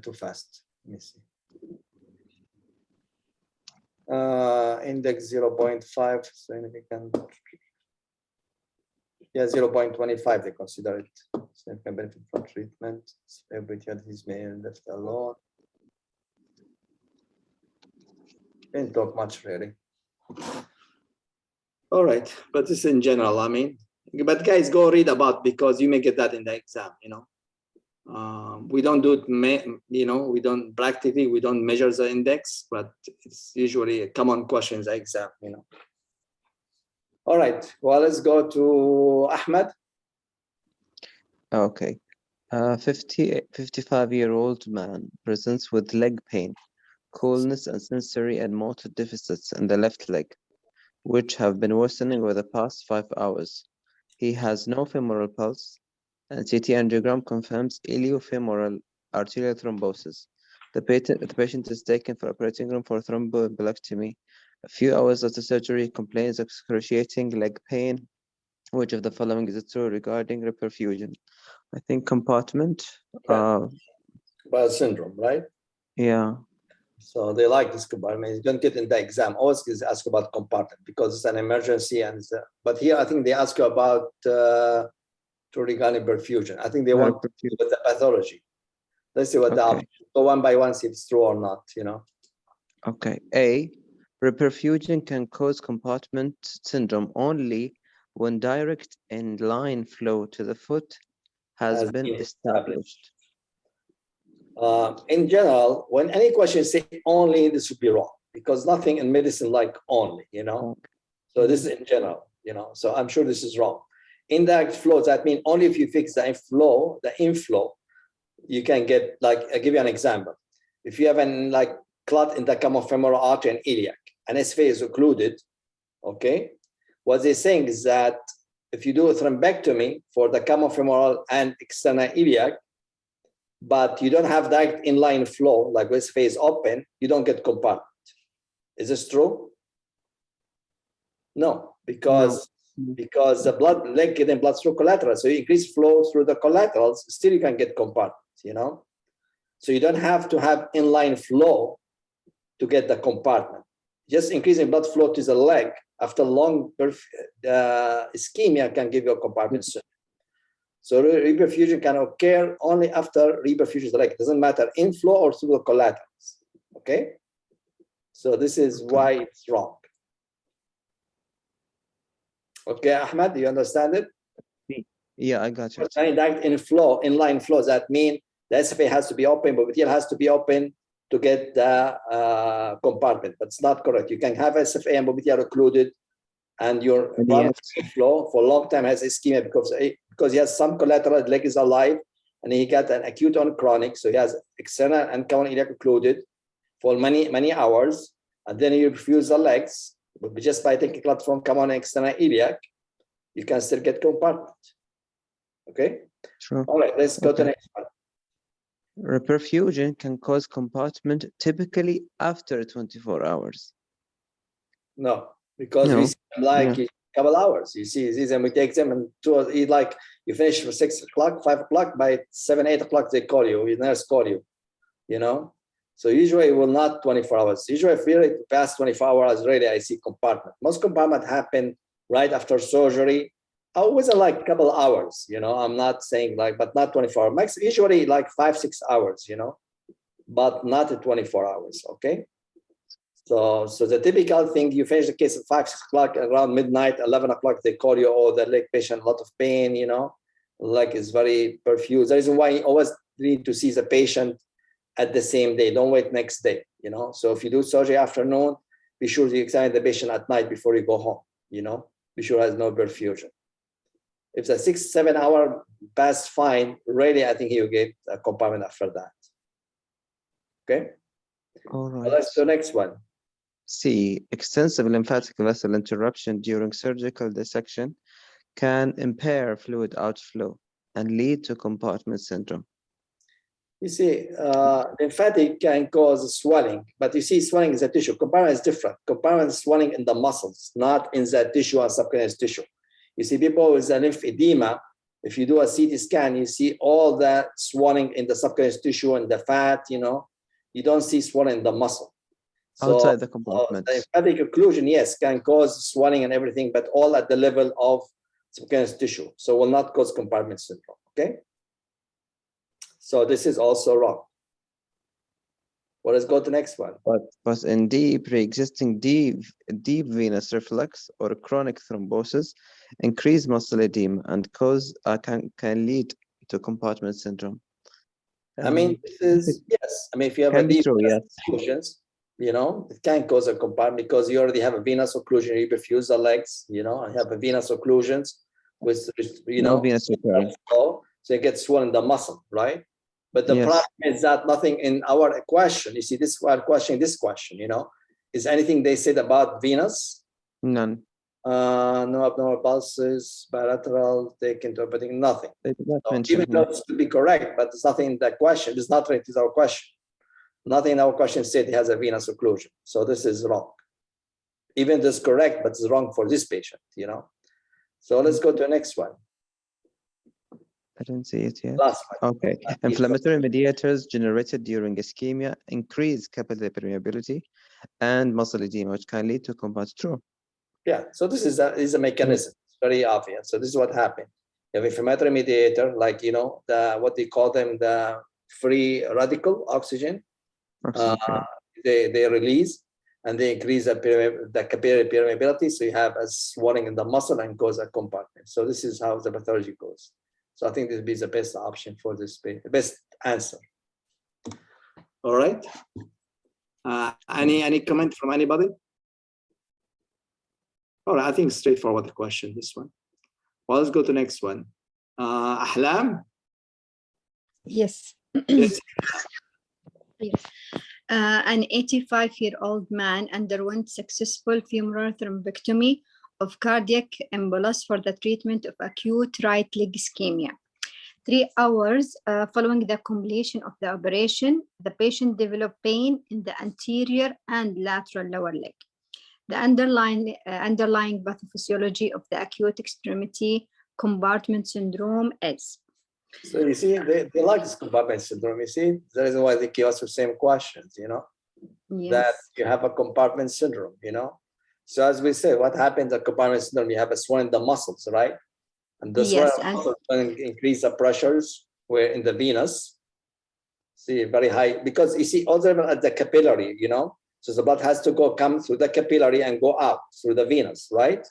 too fast. Let me see. Index 0.5, significant. Yeah, 0.25, they consider it. Significant benefit from treatment. Celebrity disease may left alone. Didn't talk much, really. All right, but this in general, I mean. But guys, go read about, because you may get that in the exam, you know. We don't do it, you know, we don't practically, we don't measure the index, but it's usually a common question in the exam, you know. All right, well, let's go to Ahmed. Okay. 55-year-old man presents with leg pain, coolness, and sensory and motor deficits in the left leg, which have been worsening over the past 5 hours. He has no femoral pulse, And CT angiogram confirms iliofemoral arterial thrombosis. The patient is taken for operating room for thromboembolectomy. A few hours after surgery, complains of excruciating leg pain. Which of the following is true regarding reperfusion? I think compartment. Bowel syndrome, right? Yeah. So they like this compartment. You don't get in the exam. Always ask about compartment because it's an emergency. But here I think they ask you about regarding perfusion. I think they want to do with the pathology. Let's see what the options. Go one by one, see if it's true or not. Okay. A. Reperfusion can cause compartment syndrome only when direct in-line flow to the foot has been established. In general, when any question say only, this would be wrong because nothing in medicine like only, So this is in general, So I'm sure this is wrong. Indirect flow, that means only if you fix the inflow, you can get, I'll give you an example. If you have an clot in the common femoral artery and iliac, and SFA is occluded, okay? What they're saying is that if you do a thrombectomy for the common femoral and external iliac, but you don't have direct inline flow, like when SFA is open, you don't get compartment. Is this true? No, because the leg getting blood through collateral, so you increase flow through the collaterals, still you can get compartment, So you don't have to have inline flow to get the compartment. Just increasing blood flow to the leg after long ischemia can give you a compartment soon. So reperfusion can occur only after reperfusion of the leg. It doesn't matter inflow or through the collaterals. Okay? So this is why it's wrong. Okay, Ahmed, do you understand it? Yeah, I got you. Direct inline flow, that means the SFA has to be open, but material has to be open to get the compartment, but it's not correct. You can have SFA and material occluded, and your flow for a long time has ischemia because he has some collateral, leg is alive, and he got an acute on chronic, so he has external and common iliac occluded for many hours, and then you refuse the legs, but just by taking clot from common and external iliac, you can still get compartment. Okay? Sure. All right, let's go to the next one. Reperfusion can cause compartment typically after 24 hours. No, because we see them a couple hours. You see them, we take them and you finish for 6 o'clock, 5 o'clock, by 7, 8 o'clock they call you, your nurse call you, So usually it will not 24 hours. Usually if you're past 24 hours already, I see compartment. Most compartment happen right after surgery. Always a couple hours, I'm not saying but not 24 hours. Max, usually 5, 6 hours, but not at 24 hours, okay? So the typical thing, you finish the case at 5, 6 o'clock, around midnight, 11 o'clock, they call you, the leg patient, a lot of pain, leg is very perfused. The reason why you always need to see the patient at the same day, don't wait next day, So if you do surgery afternoon, be sure you examine the patient at night before you go home, Be sure it has no perfusion. If the 6, 7 hour pass fine, really, I think he'll get a compartment after that. Okay? All right. So let's do the next one. C. Extensive lymphatic vessel interruption during surgical dissection can impair fluid outflow and lead to compartment syndrome. You see, lymphatic can cause swelling, but you see swelling is a tissue. Compartment is different. Compartment is swelling in the muscles, not in the tissue and subcutaneous tissue. You see people with a lymphedema, if you do a CT scan, you see all that swelling in the subcutaneous tissue and the fat, you don't see swelling in the muscle. So, outside the compartment. The lymphatic occlusion, yes, can cause swelling and everything, but all at the level of subcutaneous tissue. So will not cause compartment syndrome, okay? So this is also wrong. Well, let's go to the next one. But in D, pre-existing deep venous reflux or chronic thrombosis increase muscle edema and can lead to compartment syndrome. I mean, this is, yes. I mean, if you have a deep occlusions, it can cause a compartment because you already have a venous occlusion, you perfuse the legs, and have a venous occlusions with, no venous occurrence. So it gets swollen the muscle, right? But the problem is that nothing in our question, you see, this we're questioning this question, is anything they said about venous? None. No abnormal pulses, bilateral, taken to everything, nothing. They did not So mention. even though it's to be correct, but there's nothing in that question. It's not right, it's our question. Nothing in our question said he has a venous occlusion. So this is wrong. Even this is correct, but it's wrong for this patient, you know. So let's go to the next one. I didn't see it yet. Last one. Okay. Inflammatory mediators generated during ischemia increase capillary permeability and muscle edema, which can lead to compound. True. Yeah, so this is a mechanism. It's very obvious. So this is what happened. You have inflammatory mediator, like, you know, what they call them, the free radical oxygen. They release and they increase the capillary permeability. So you have a swelling in the muscle and cause a compartment. So this is how the pathology goes. So I think this will be the best option for this, the best answer. All right. Any comment from anybody? All right, I think straightforward question, this one. Well, let's go to the next one. Ahlam? Yes. Yes. Yes. An 85-year-old man underwent successful femoral thrombectomy of cardiac embolus for the treatment of acute right leg ischemia. 3 hours following the completion of the operation, the patient developed pain in the anterior and lateral lower leg. The underlying pathophysiology of the acute extremity compartment syndrome is. So you see, they like this compartment syndrome. You see, the reason why they give us the same questions, you know, Yes. that you have a compartment syndrome, you know. So as we say, what happens at compartment syndrome? You have a swelling in the muscles, right? And the swelling muscles increase the pressures where in the venous. See, very high, because you see, also at the capillary, you know, so the blood has to come through the capillary and go out through the venous, right?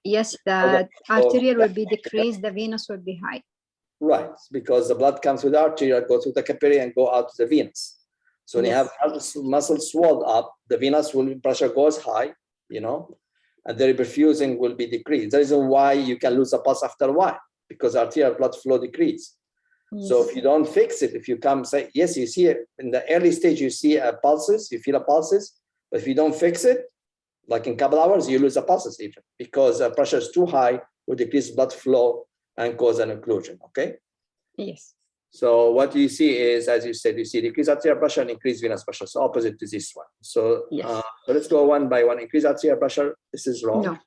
Yes, the arterial will be decreased, the venous will be high. Right, because the blood comes through the arterial, go through the capillary and go out to the venous. So when you have muscles swelled up, the venous pressure goes high, you know, and the perfusing will be decreased. The reason why you can lose a pulse after a while, because arterial blood flow decrease. Yes. So if you don't fix it, if you come say, yes, you see it in the early stage, you see pulses, you feel pulses, but if you don't fix it, like in a couple hours, you lose the pulses even, because the pressure is too high, will decrease blood flow and cause an occlusion, okay? Yes. So what you see is, as you said, you see decreased arterial pressure and increased venous pressure, so opposite to this one. So, yes. So let's go one by one. Increased arterial pressure, this is wrong.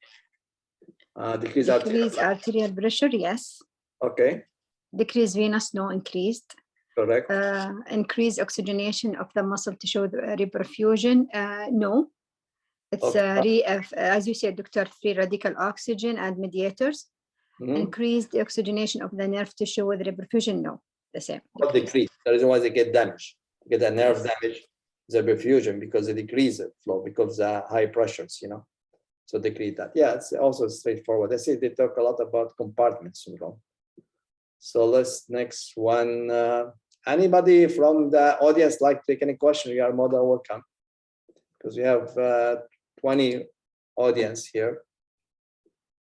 No. Decreased arterial pressure, yes. Okay. Decreased venous, no, increased. Correct. Increased oxygenation of the muscle tissue reperfusion, no. It's okay. As you said, Dr. Free radical oxygen and mediators. Increased oxygenation of the nerve tissue with reperfusion, no, the same. Not decrease. The reason why they get damaged, get a nerve damage, the perfusion, because they decrease the flow because the high pressures, you know. So decrease that. Yeah, it's also straightforward. They say they talk a lot about compartment syndrome. So let's next one. Anybody from the audience like to take any question? You are more than welcome, because we have 20 audience here.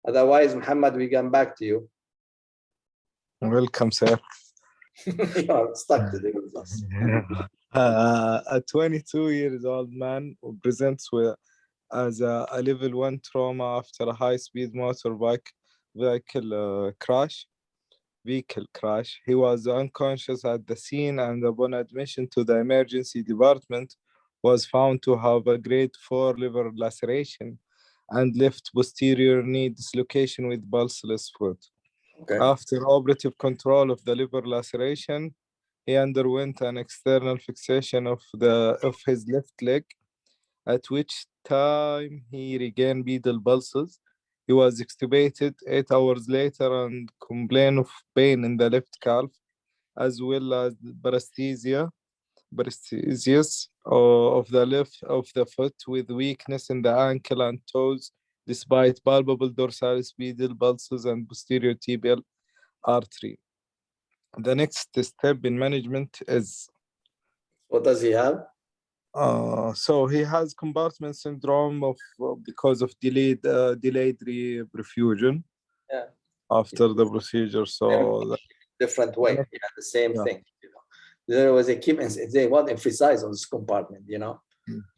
Otherwise, Muhammad, we come back to you. Welcome, sir. You are stuck today with us. A 22-year-old man who presents with as a level 1 trauma after a high-speed motorbike vehicle crash. He was unconscious at the scene, and upon admission to the emergency department, was found to have a grade 4 liver laceration and left posterior knee dislocation with pulseless foot. Okay. After operative control of the liver laceration, he underwent an external fixation of his left leg, at which time he regained pedal pulses. He was extubated 8 hours later and complained of pain in the left calf, as well as paresthesias of the foot, with weakness in the ankle and toes, despite palpable dorsalis pedal pulses and posterior tibial artery. The next step in management is. What does he have? So he has compartment syndrome because of delayed reperfusion. Yeah. After the procedure, so different way. Yeah, the same thing. You know, there was a key and they want to emphasize on this compartment. You know,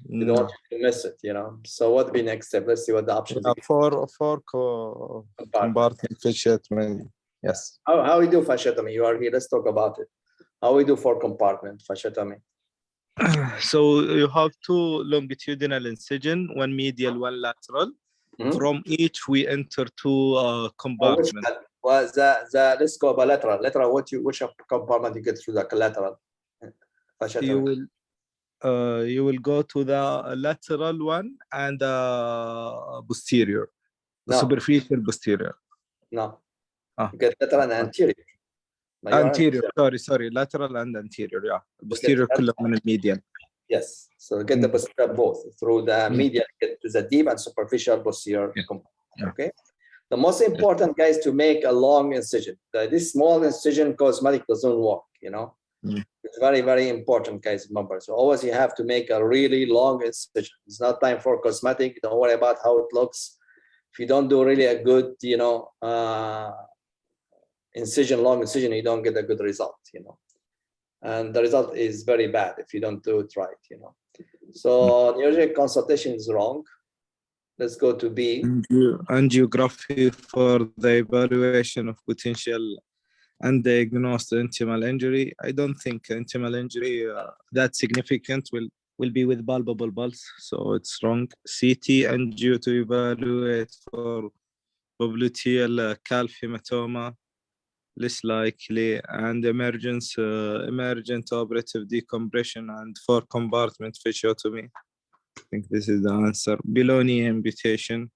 You don't want you to miss it, you know. So what would be next step? Let's see what the options are. For compartment fasciotomy. Yes. How we do fasciotomy? You are here. Let's talk about it. How we do for compartment fasciotomy? So you have two longitudinal incision, one medial, one lateral. From each, we enter two compartments. Let's go by lateral. Lateral. Which compartment you get through the lateral? Fasciotomy. You will go to the lateral one and posterior, the superficial posterior. No. You get lateral and anterior. Anterior. Sorry. Lateral and anterior. Yeah. Posterior كلهم medial. Yes. So get the posterior both through the medial, get to the deep and superficial posterior. Okay. The most important, guys, to make a long incision. This small incision cosmetic doesn't work, you know. It's very, very important, guys, remember. So always you have to make a really long incision. It's not time for cosmetic. Don't worry about how it looks. If you don't do really a good, you know, long incision, you don't get a good result, you know. And the result is very bad if you don't do it right, you know. So neurologic consultation is wrong. Let's go to B. Angiography for the evaluation of potential undiagnosed intimal injury. I don't think intimal injury that significant will be with palpable pulse, so it's wrong. CT angio to evaluate for popliteal calf hematoma, less likely, and emergent operative decompression, and for compartment fasciotomy. I think this is the answer. Below knee amputation.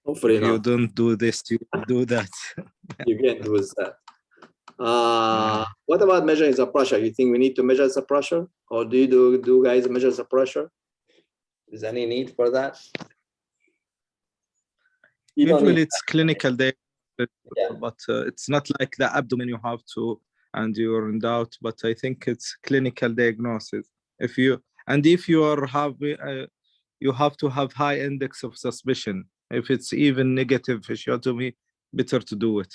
Hopefully if you don't do this, you do that. You can't do that. What about measuring the pressure? You think we need to measure the pressure, or do you do guys measure the pressure? Is there any need for that? Usually it's clinical data, but it's not like the abdomen you have to, and you're in doubt. But I think it's clinical diagnosis. If you are you have to have high index of suspicion. If it's even negative fasciotomy, better to do it.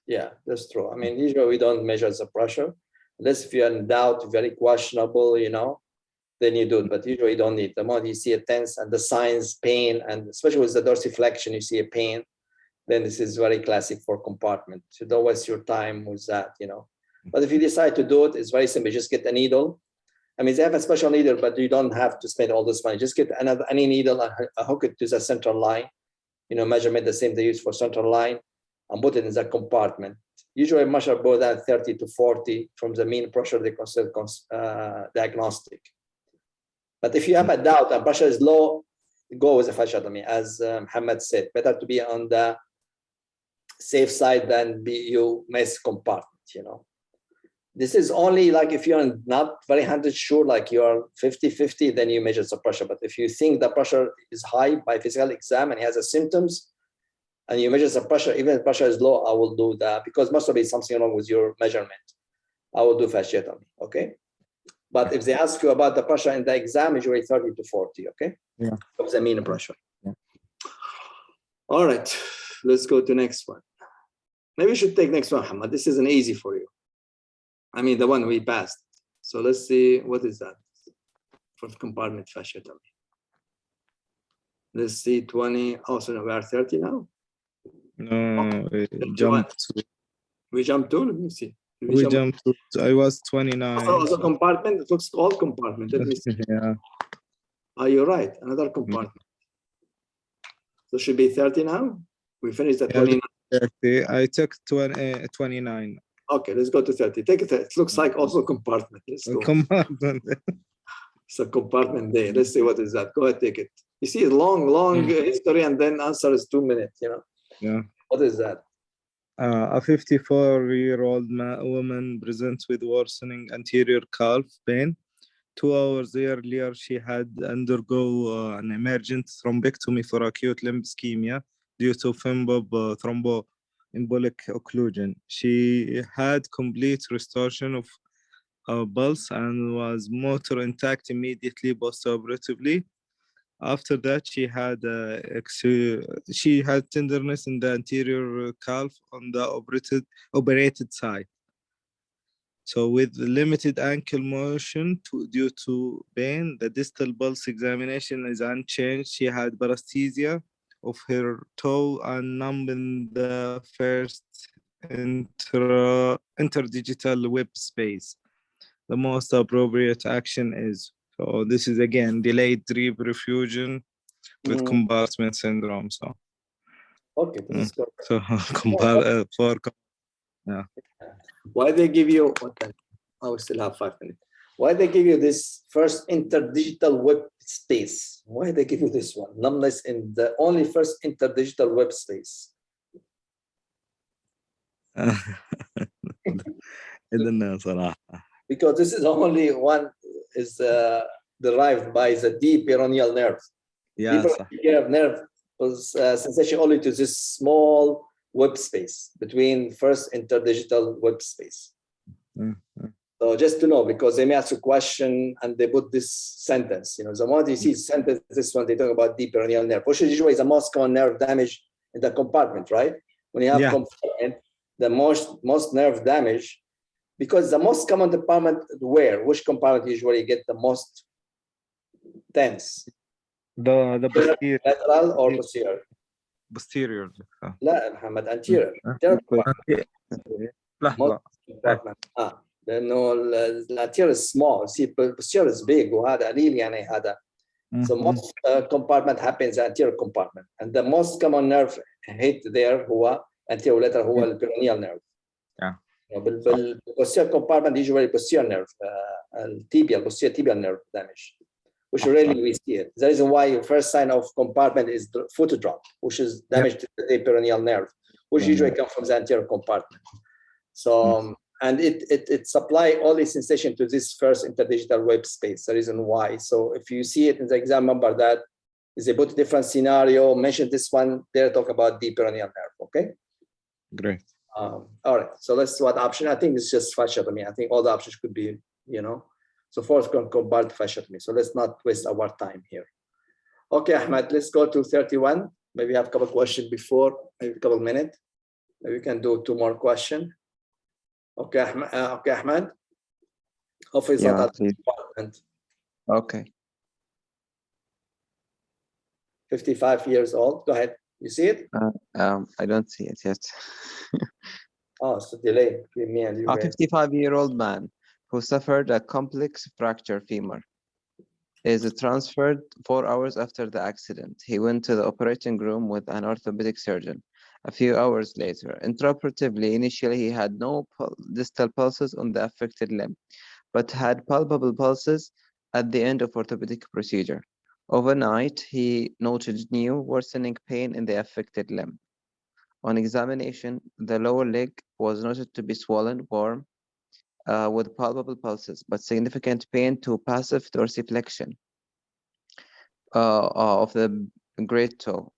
Yeah, that's true. I mean, usually we don't measure the pressure unless if you're in doubt, very questionable, you know, then you do it. But usually you don't need. The moment you see a tense and the signs, pain, and especially with the dorsiflexion, you see a pain, then this is very classic for compartment. So don't waste your time with that, you know. But if you decide to do it, it's very simple. Just get a needle. I mean, they have a special needle, but you don't have to spend all this money. Just get any needle and hook it to the central line, you know, measurement the same they use for central line, and put it in the compartment. Usually measure more than 30 to 40 from the mean pressure they consider diagnostic. But if you have a doubt and pressure is low, go with a fasciotomy, as Muhammad said. Better to be on the safe side than you miss compartment, you know. This is only like if you're not very 100% sure, like you're 50-50, then you measure the pressure. But if you think the pressure is high by physical exam and he has the symptoms, and you measure the pressure, even if pressure is low, I will do that because must be something wrong with your measurement. I will do fasciotomy, okay? But if they ask you about the pressure in the exam, usually 30 to 40, okay? Yeah. Of the mean pressure. Yeah. All right, let's go to next one. Maybe you should take next one, Hamad. This isn't easy for you. I mean, the one we passed. So let's see, what is that? For compartment fasciotomy. Let's see, 20. Oh, so we are 30 now? No, we jumped. We jumped to, let me see. We jumped to, I was 29. Oh, the compartment, it looks called compartment. Let me see. Yeah. Oh, you're right, another compartment. So should be 30 now? We finished at 29. 30. I took 29. Okay, let's go to 30. Take it. It looks like also compartment. Let's go. Compartment. It's a compartment day. Let's see what is that. Go ahead, take it. You see, long history, and then answer is 2 minutes. You know. Yeah. What is that? A 54-year-old woman presents with worsening anterior calf pain. 2 hours earlier, she had undergo an emergent thrombectomy for acute limb ischemia due to thromboembolic occlusion. She had complete restoration of pulse and was motor intact immediately post-operatively. After that, she had tenderness in the anterior calf on the operated side. So with limited ankle motion due to pain, the distal pulse examination is unchanged. She had paresthesia of her toe and numb in the first interdigital web space. The most appropriate action is, so this is again delayed drip refusion with compartment syndrome. So okay, this is good. So yeah. Why they give you what time? Oh, we still have 5 minutes. Why they give you this first interdigital web space? Why they give you this one? Numbness in the only first interdigital web space. I don't know, صراحة. Because this is only one is derived by the deep peroneal nerve. Yeah, deep nerve was sensation only to this small web space between first interdigital web space. So just to know, because they may ask a question and they put this sentence, you know, the moment you see sentence, this one, they talk about deep peroneal nerve, which usually is the most common nerve damage in the compartment, right? When you have compartment, the most nerve damage, because the most common department where, which compartment usually get the most tense? The posterior. Lateral or posterior? Posterior. لا محمد anterior. لأنه الانتيريور is small. See, posterior is big وهذا قليل يعني هذا. So most compartment happens anterior compartment, and the most common nerve hit there هو anterior lateral هو البيرونيال nerve. بالposterior compartment usually posterior nerve, posterior tibial nerve damage, which rarely we see it. The reason why the first sign of compartment is the foot drop, which is damage to the peroneal nerve, which usually comes from the anterior compartment. So, and it supply all the sensation to this first interdigital web space. The reason why. So if you see it in the exam, remember that is they put a different scenario, mention this one, they're talking about deep peroneal nerve, okay? Great. All right, so let's see what option. I think it's just fasciotomy. I think all the options could be, you know, so fourth compared to fasciotomy. So let's not waste our time here. Okay, Ahmed, let's go to 31. Maybe have a couple of questions before, maybe a couple of minutes. Maybe we can do 2 more questions. Okay, Ahmed. Hopefully it's not important. Okay. 55 years old. Go ahead. You see it? I don't see it yet. Oh, it's a delay between me and you. A 55-year-old man who suffered a complex fracture femur is transferred 4 hours after the accident. He went to the operating room with an orthopedic surgeon. A few hours later, intraoperatively, initially he had no distal pulses on the affected limb, but had palpable pulses at the end of orthopedic procedure. Overnight, he noted new worsening pain in the affected limb. On examination, the lower leg was noted to be swollen, warm, with palpable pulses, but significant pain to passive dorsiflexion of the great toe.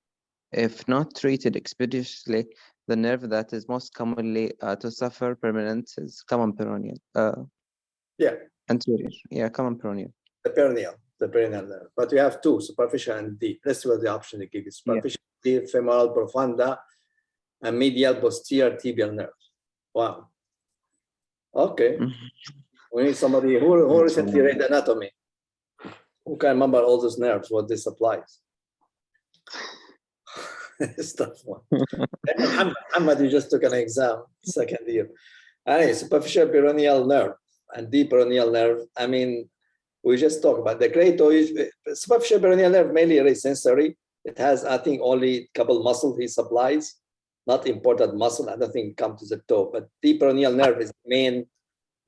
If not treated expeditiously, the nerve that is most commonly to suffer permanent is common peroneal. Anterior. Yeah, common peroneal. The peroneal nerve. But we have 2, superficial and deep. Let's see what the option they give you. Superficial, deep, femoral profunda, and medial posterior tibial nerve. Wow. Okay. We need somebody who recently read anatomy. Who can remember all those nerves, what this applies? It's tough one. Muhammad, you just took an exam, second year. Anyway, superficial peroneal nerve and deep peroneal nerve. I mean, we just talked about the great toe. Superficial peroneal nerve mainly is sensory. It has, I think, only a couple muscles he supplies, not important muscle. I don't think it comes to the toe. But deep peroneal nerve is the main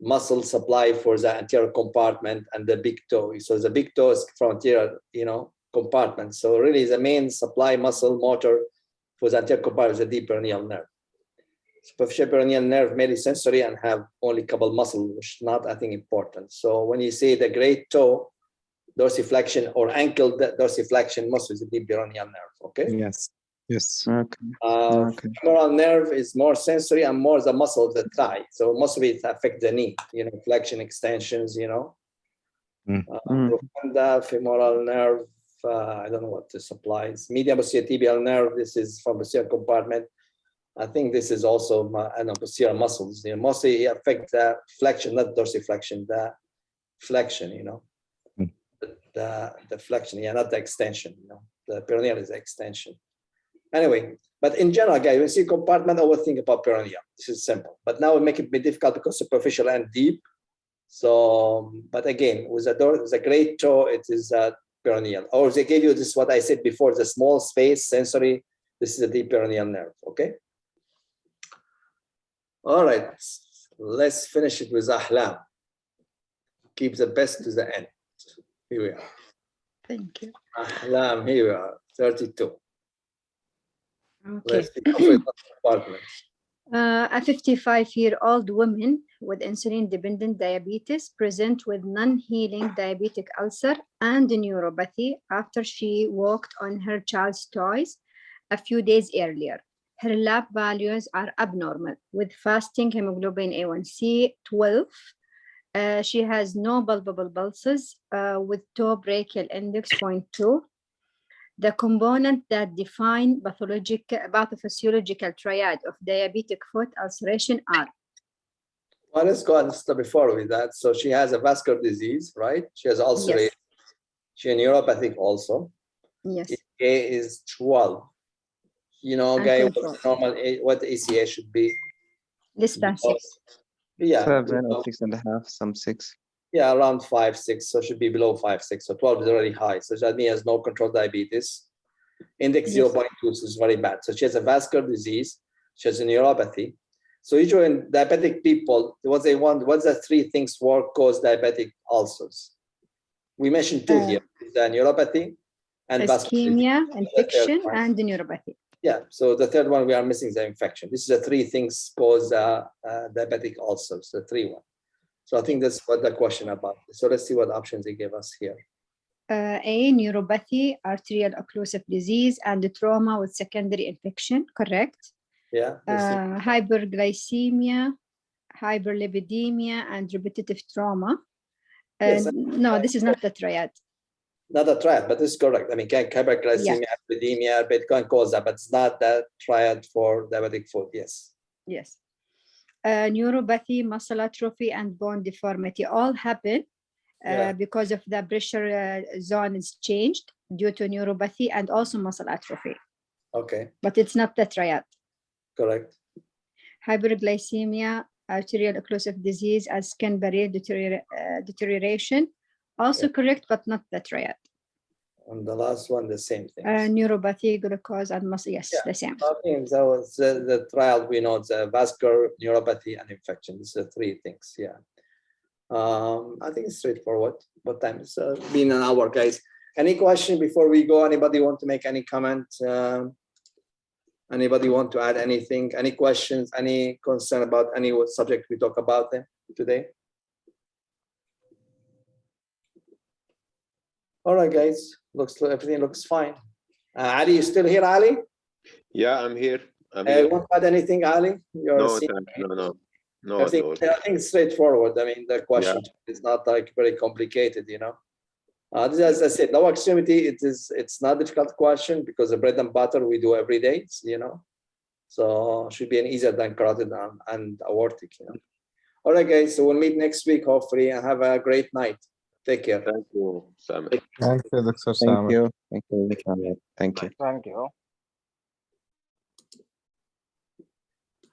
muscle supply for the anterior compartment and the big toe. So the big toe is from anterior, compartment. So really the main supply muscle motor for the anterior compartment is the deep peroneal nerve. Superficial peroneal nerve mainly sensory and have only a couple muscles, which is not, I think, important. So when you say the great toe dorsiflexion or ankle dorsiflexion, most is the deep peroneal nerve, okay? Yes. Femoral nerve is more sensory and more the muscle of the thigh. So most of it affects the knee, flexion extensions, Profunda, femoral nerve, I don't know what this applies. Medial posterior tibial nerve, this is from posterior compartment. I think this is also posterior muscles. Mostly affect the flexion, not dorsiflexion, the flexion, the flexion, not the extension, the peroneal is the extension. Anyway, but in general, guys, when you see compartment, always think about peroneal. This is simple, but now it make it a bit difficult because superficial and deep. So, but again, with a great toe, it is peroneal. Or they gave you this, what I said before, the small space sensory. This is a deep peroneal nerve, okay? All right, let's finish it with Ahlam. Keep the best to the end. Here we are. Thank you. Ahlam, here we are, 32. Okay. Let's pick up with compartment. A 55-year-old woman with insulin-dependent diabetes present with non-healing diabetic ulcer and neuropathy after she walked on her child's toys a few days earlier. Her lab values are abnormal with fasting hemoglobin A1C 12. She has no palpable pulses with toe brachial index 0.2. The component that define pathophysiological triad of diabetic foot ulceration are. Well, let's go and start before with that. So she has a vascular disease, right? She has ulceration. Yes. She has neuropathic also. Yes. A is 12. Guy, what's normal, what ACA should be? Less than 6. Yeah. 7 or 6.5, some 6. Yeah, around 5, 6. So it should be below 5, 6. So 12 is already high. So that means has no controlled diabetes. Index 0.2 is very bad. So she has a vascular disease. She has a neuropathy. So usually in diabetic people, what they want, what's the 3 things cause diabetic ulcers? We mentioned 2 here. The neuropathy and ischemia, infection, and neuropathy. Yeah, so the third one we are missing is the infection. This is the 3 things cause diabetic ulcers, the 3 one. So I think that's what the question about. So let's see what options they give us here. A, neuropathy, arterial occlusive disease, and trauma with secondary infection, correct? Yeah. Hyperglycemia, hyperlipidemia, and repetitive trauma. Yes, no, this is not the triad. Not a triad, but this is correct. I mean, hyperglycemia, hyperlipidemia, but it can cause that, but it's not that triad for diabetic foot, yes. Yes. Neuropathy, muscle atrophy, and bone deformity all happen because of the pressure zone is changed due to neuropathy and also muscle atrophy. Okay. But it's not the triad. Correct. Hyperglycemia, arterial occlusive disease, and skin barrier deterioration. Also correct, but not the triad. And the last one, the same thing. Neuropathy, glucose, and muscle, the same. I think that was the trial, we know the vascular, neuropathy, and infection. These are the 3 things, I think it's straightforward. What time? It's been an hour, guys. Any question before we go? Anybody want to make any comment? Anybody want to add anything? Any questions? Any concern about any subject we talk about today? All right, guys. Everything looks fine. Ali, you still here, Ali? Yeah, I'm here. You want to add anything, Ali? No. I think it's straightforward. I mean, the question is not like very complicated, As I said, lower extremity, it's not a difficult question because the bread and butter we do every day, So should be an easier than carotid and aortic, All right, guys. So we'll meet next week, hopefully, and have a great night. Take care. Thank you, Samer. Thank you, Dr. Samer. Thank you. Thank you. Thank you.